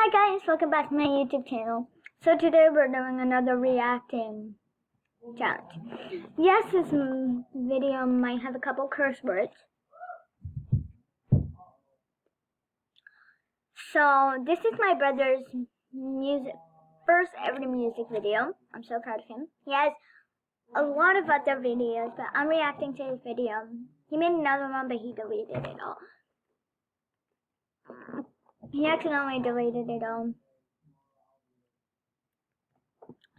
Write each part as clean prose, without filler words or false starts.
Hi guys, welcome back to my YouTube channel. So today we're doing another reacting challenge. Yes, this video might have a couple curse words. So this is my brother's first ever music video. I'm so proud of him. He has a lot of other videos, but I'm reacting to his video. He made another one, but he deleted it all. He accidentally deleted it all.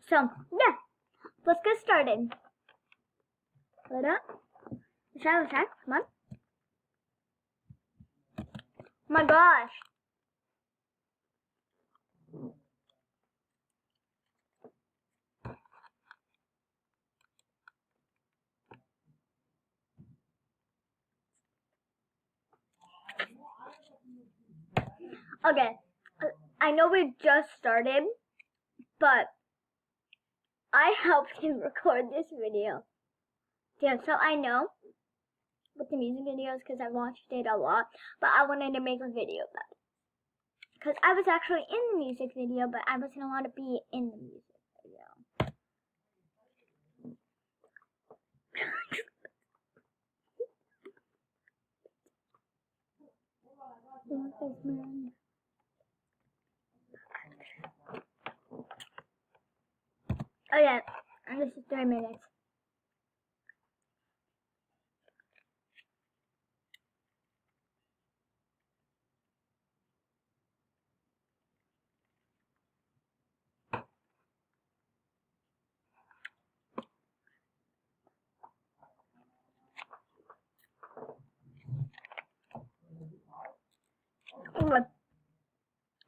So, yeah, let's get started. Hold up. Let's try, come on. Oh my gosh. Okay, I know we just started, but I helped him record this video. Yeah, so I know with the music videos because I watched it a lot, but I wanted to make a video about it. Because I was actually in the music video, but I wasn't allowed to be in the music video. Oh yeah, and this is 3 minutes.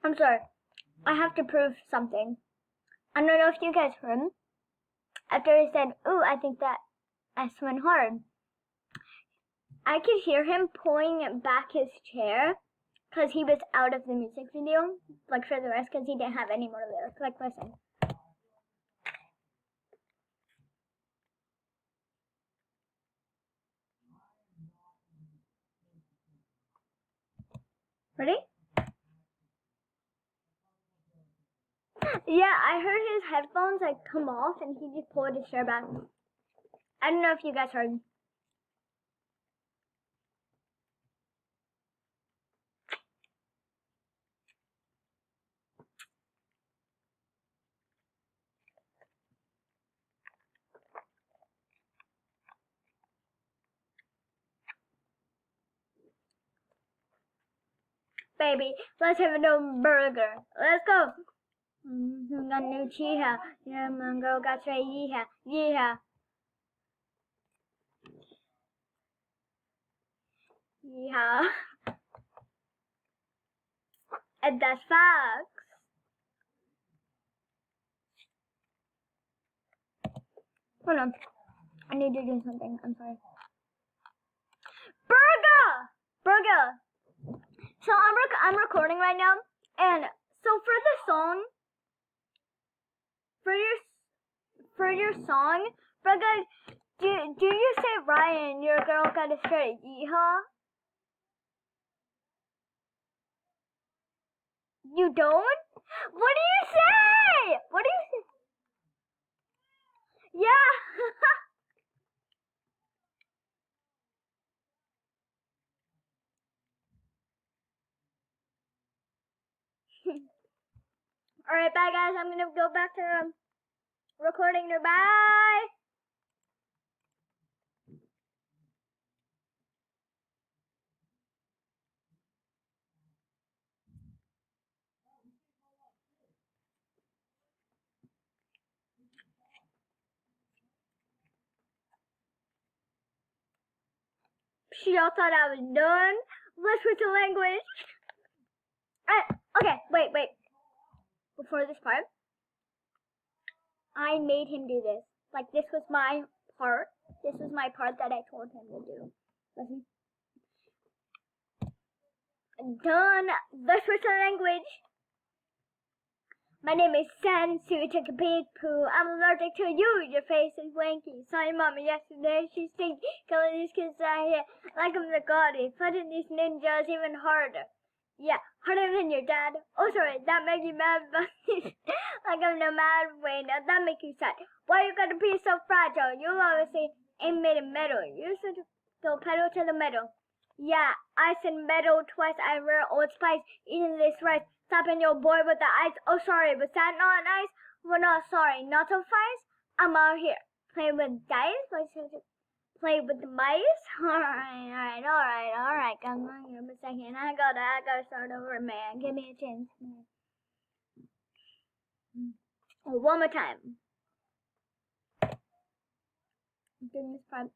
I'm sorry. I have to prove something. I don't know if you guys heard him. After he said, "Ooh, I think that S went hard," I could hear him pulling back his chair because he was out of the music video, like for the rest, because he didn't have any more lyrics. Like, listen. Ready? Yeah, I heard his headphones like come off and he just pulled his chair back. I don't know if you guys heard. Baby, let's have a new burger. Let's go. Got new cheeha. Yeah, my girl got straight yeehaw. Yeehaw. Yeehaw. And that's facts. Hold on. I need to do something. I'm sorry. Burger! Burger! So I'm recording right now, and so for the song, for your song, Burger, do you say Ryan, your girl got a straight yeehaw? You don't? What do you say? What do you say? Yeah. Alright, bye guys. I'm gonna go back to recording now. Bye. Y'all thought I was done? Let's switch the language. Okay, wait. Before this part, I made him do this. Like, this was my part. This was my part that I told him to do. Listen. Done. Let's switch the language. My name is Sansu, took a big poo. I'm allergic to you, your face is wanky. Saw your mama yesterday, she stinks. Killing these kids out here like I'm the goddess. Fighting these ninjas even harder. Yeah, harder than your dad. Oh, sorry, that make you mad, but like I'm no mad way. Now that make you sad. Why you gotta be so fragile? You obviously ain't made of metal. You should go pedal to the metal. Yeah, ice and metal twice. I wear Old Spice, eating this rice, stopping your boy with the ice. Oh, sorry, was that not nice? Well, not sorry, not so fast. I'm out here playing with dice. Play with the mice? Alright. Come on, give me a second. I gotta start over, man. Give me a chance, man. Oh, one more time. I'm doing this part.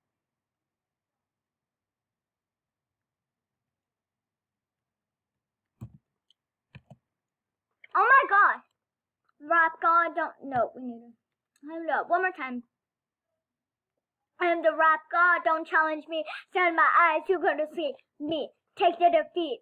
Oh my god! Rap god, don't. No, we need to. Hold up, one more time. I am the rap god, don't challenge me. Stand my eyes, you're gonna see me. Take the defeat.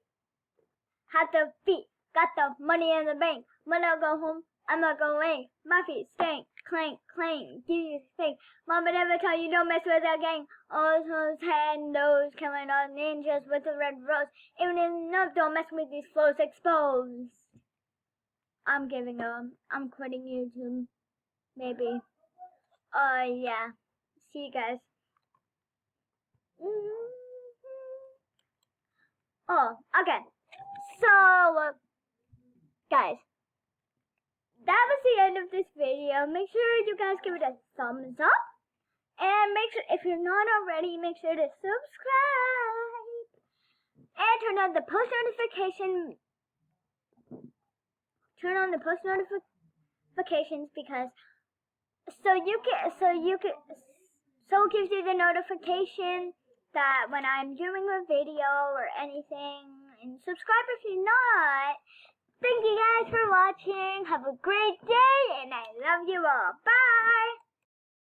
Had the feet, got the money in the bank. When I go home, I'ma go away. My feet stink, clank, clank, give you stink. Mama never tell you don't mess with that gang. All those hand nose, killing all ninjas with the red rose. Even enough, don't mess with these flows exposed. I'm giving up. I'm quitting YouTube. Maybe. Yeah. See you guys. Oh, okay. So, guys, that was the end of this video. Make sure you guys give it a thumbs up. And make sure, if you're not already, make sure to subscribe. And turn on the post notification. Turn on the post notifications because so it gives you the notification that when I'm doing a video or anything. And subscribe if you're not. Thank you guys for watching. Have a great day, and I love you all. Bye.